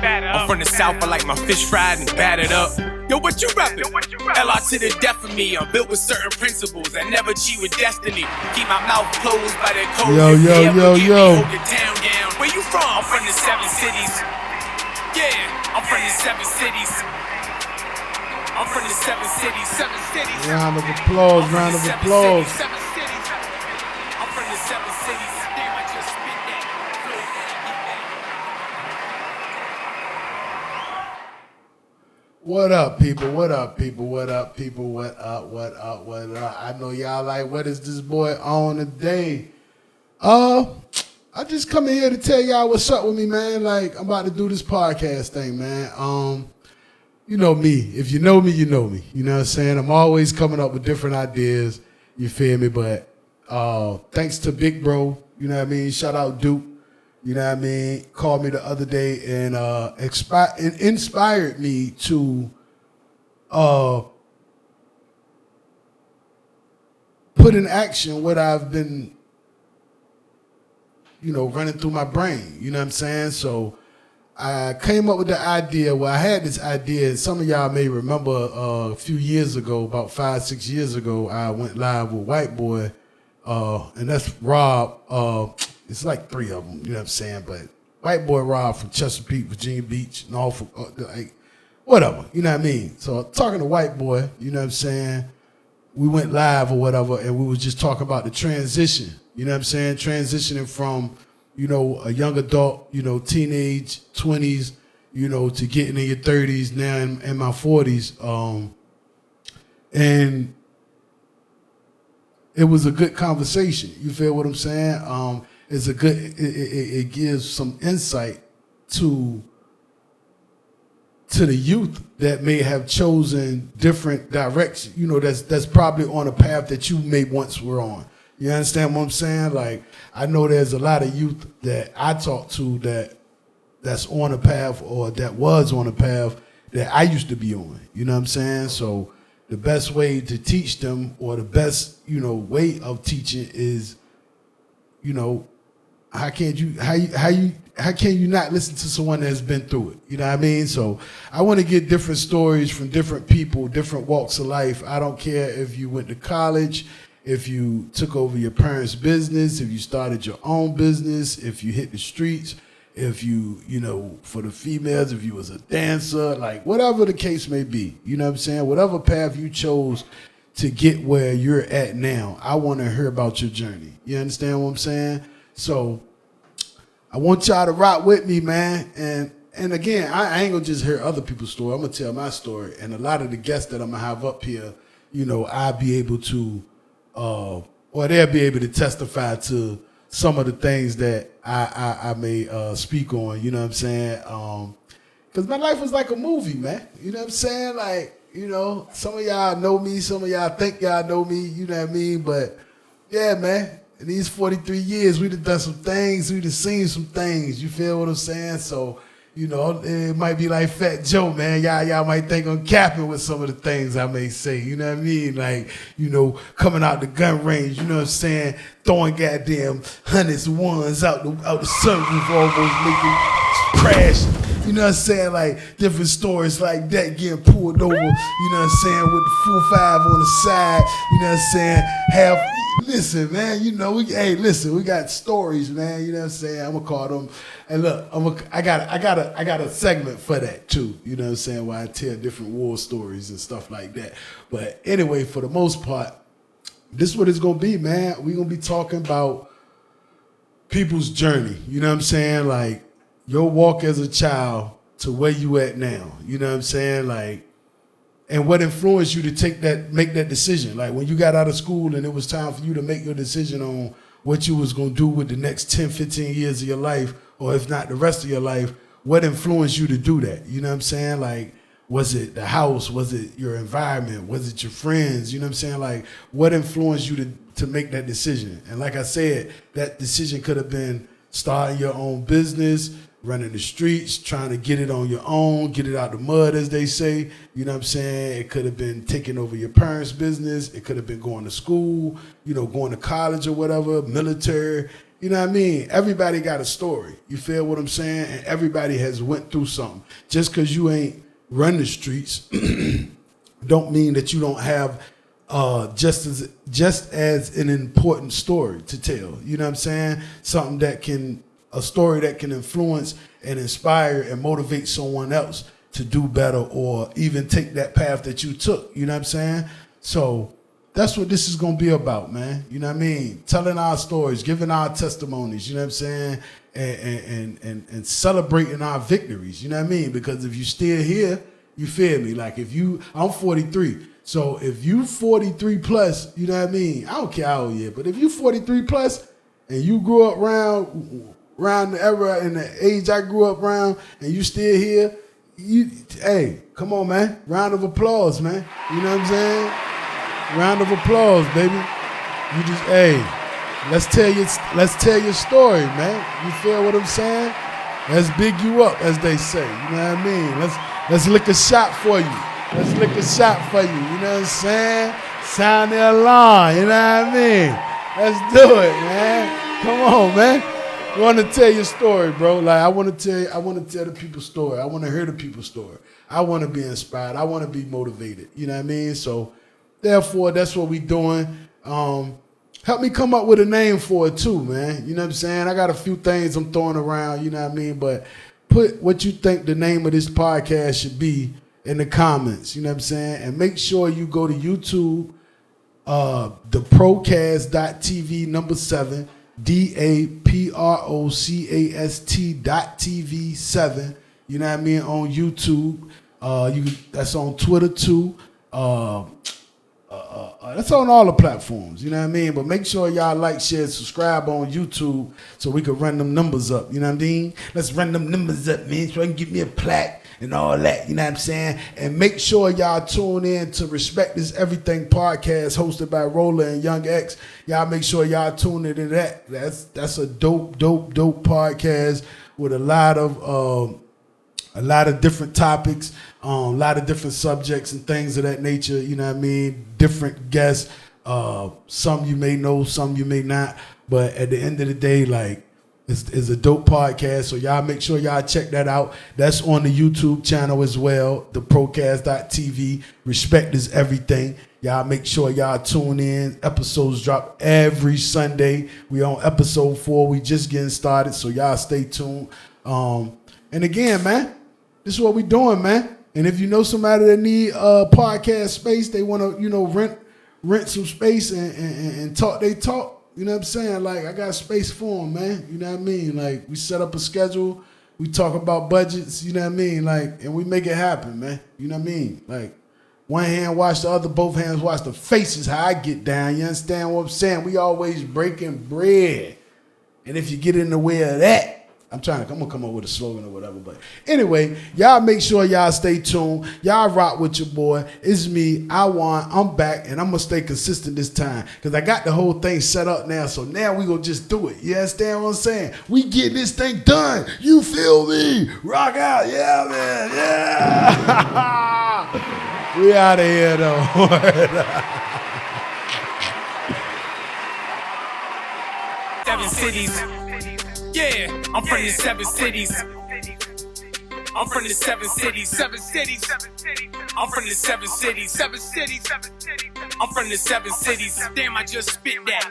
I'm from the south, I like my fish fried and battered up. Yo, what you rapping? LR to the death of me. I'm built with certain principles. I never cheat with destiny. Keep my mouth closed by that code. Yo. Hold the town down. Where you from? I'm from the 7 cities. Yeah, I'm from the 7 cities. I'm from the 7 cities. 7 cities. Round of applause. I'm from the 7 cities. I'm from the 7 cities. Damn, I just spit that. What up, people? What up? I know y'all like, what is this boy on today? I just come in here to tell y'all what's up with me, man. Like, I'm about to do this podcast thing, man. You know me. If you know me, you know me. You know what I'm saying? I'm always coming up with different ideas. You feel me? But thanks to Big Bro, you know what I mean? Shout out Duke. You know what I mean? Called me the other day and inspired me to put in action what I've been, running through my brain. You know what I'm saying? So I came up with the idea. Well, I had this idea, and some of y'all may remember a few years ago, about 5-6 years ago, I went live with White Boy, and that's Rob. It's like 3 of them, you know what I'm saying? But White Boy Rob from Chesapeake, Virginia Beach, and all from, whatever, you know what I mean? So talking to White Boy, you know what I'm saying? We went live or whatever, and we was just talking about the transition, you know what I'm saying? Transitioning from, a young adult, teenage, 20s, to getting in your 30s, now in my 40s. And it was a good conversation. You feel what I'm saying? It's a good. It gives some insight to the youth that may have chosen different directions. That's probably on a path that you may once were on. You understand what I'm saying? Like, I know there's a lot of youth that I talk to that's on a path or that was on a path that I used to be on. You know what I'm saying? So the best way to teach them, or the best, way of teaching is, how can you not listen to someone that's been through it? You know what I mean? So I want to get different stories from different people, different walks of life. I don't care if you went to college, if you took over your parents' business, if you started your own business, if you hit the streets, if you, for the females, if you was a dancer, like whatever the case may be, you know what I'm saying? Whatever path you chose to get where you're at now, I want to hear about your journey. You understand what I'm saying? So I want y'all to rock with me, man. And again, I ain't gonna just hear other people's story. I'm gonna tell my story. And a lot of the guests that I'm gonna have up here, I'll be able to, or they'll be able to testify to some of the things that I may speak on, you know what I'm saying? Because my life was like a movie, man. You know what I'm saying? Like, some of y'all know me, some of y'all think y'all know me, you know what I mean? But yeah, man, in these 43 years, we done some things, we done seen some things, you feel what I'm saying? So, it might be like Fat Joe, man. Y'all might think I'm capping with some of the things I may say, you know what I mean? Like, coming out the gun range, you know what I'm saying? Throwing goddamn hundreds of ones out the sunroof, almost making crash. You know what I'm saying? Like, different stories like that, getting pulled over, you know what I'm saying, with the 4.5 on the side, you know what I'm saying? Listen, man, we got stories, man, you know what I'm saying? I'm gonna call them, and look, I got a segment for that too, you know what I'm saying, where I tell different war stories and stuff like that. But anyway, for the most part, this is what it's gonna be, man. We're gonna be talking about people's journey, you know what I'm saying? Like, your walk as a child to where you at now, you know what I'm saying? Like, and what influenced you to make that decision? Like, when you got out of school and it was time for you to make your decision on what you was going to do with the next 10, 15 years of your life, or if not the rest of your life, what influenced you to do that? You know what I'm saying? Like, was it the house? Was it your environment? Was it your friends? You know what I'm saying? Like, what influenced you to make that decision? And like I said, that decision could have been starting your own business, running the streets, trying to get it on your own, get it out the mud, as they say. You know what I'm saying? It could have been taking over your parents' business. It could have been going to school, going to college or whatever, military. You know what I mean? Everybody got a story. You feel what I'm saying? And everybody has went through something. Just because you ain't run the streets don't mean that you don't have just as an important story to tell. You know what I'm saying? A story that can influence and inspire and motivate someone else to do better or even take that path that you took. You know what I'm saying? So that's what this is going to be about, man. You know what I mean? Telling our stories, giving our testimonies, you know what I'm saying? And celebrating our victories, you know what I mean? Because if you still here, you feel me? Like I'm 43. So if you 43 plus, you know what I mean? I don't care how old you are, but if you 43 plus and you grew up around the era and the age I grew up around and you still here, hey, come on, man. Round of applause, man. You know what I'm saying? Round of applause, baby. You just, hey, let's tell your story, man. You feel what I'm saying? Let's big you up, as they say. You know what I mean? Let's lick a shot for you. Let's lick a shot for you. You know what I'm saying? Sound the alarm. You know what I mean? Let's do it, man. Come on, man. I want to tell your story, bro. Like I want to tell the people's story. I want to hear the people's story. I want to be inspired. I want to be motivated. You know what I mean? So therefore, that's what we doing. Help me come up with a name for it too, man. You know what I'm saying? I got a few things I'm throwing around, you know what I mean? But put what you think the name of this podcast should be in the comments, you know what I'm saying? And make sure you go to YouTube, theprocast.tv 7, DAPROCAST.TV 7, you know what I mean, on YouTube. That's on Twitter too. That's on all the platforms, you know what I mean? But make sure y'all like, share, subscribe on YouTube so we can run them numbers up, you know what I mean? Let's run them numbers up, man, so I can get me a plaque and all that, you know what I'm saying? And make sure y'all tune in to Respect Is Everything podcast hosted by Roller and Young X. Y'all make sure y'all tune into that. That's a dope podcast with a lot of different topics, a lot of different subjects and things of that nature, you know what I mean? Different guests, some you may know, some you may not, but at the end of the day, like, it's a dope podcast, so y'all make sure y'all check that out. That's on the YouTube channel as well, theprocast.tv. Respect Is Everything. Y'all make sure y'all tune in. Episodes drop every Sunday. We on episode 4. We just getting started, so y'all stay tuned. And again, man, this is what we doing, man. And if you know somebody that need a podcast space, they want to, rent some space and talk they talk, you know what I'm saying? Like, I got space for them, man. You know what I mean? Like, we set up a schedule. We talk about budgets, you know what I mean? Like, and we make it happen, man. You know what I mean? Like, one hand wash the other, both hands wash the faces, how I get down. You understand what I'm saying? We always breaking bread. And if you get in the way of that, I'm gonna come up with a slogan or whatever, but anyway, y'all make sure y'all stay tuned. Y'all rock with your boy. It's me, I'm back, and I'm gonna stay consistent this time because I got the whole thing set up now, so now we gonna just do it. You understand what I'm saying? We get this thing done. You feel me? Rock out. Yeah, man. Yeah. We out of here, though. Seven cities. Yeah, I'm from the 7 cities. I'm from the 7 cities. 7 cities. I'm from the 7 cities. 7 cities. I'm from the 7 cities. Damn, I just spit that.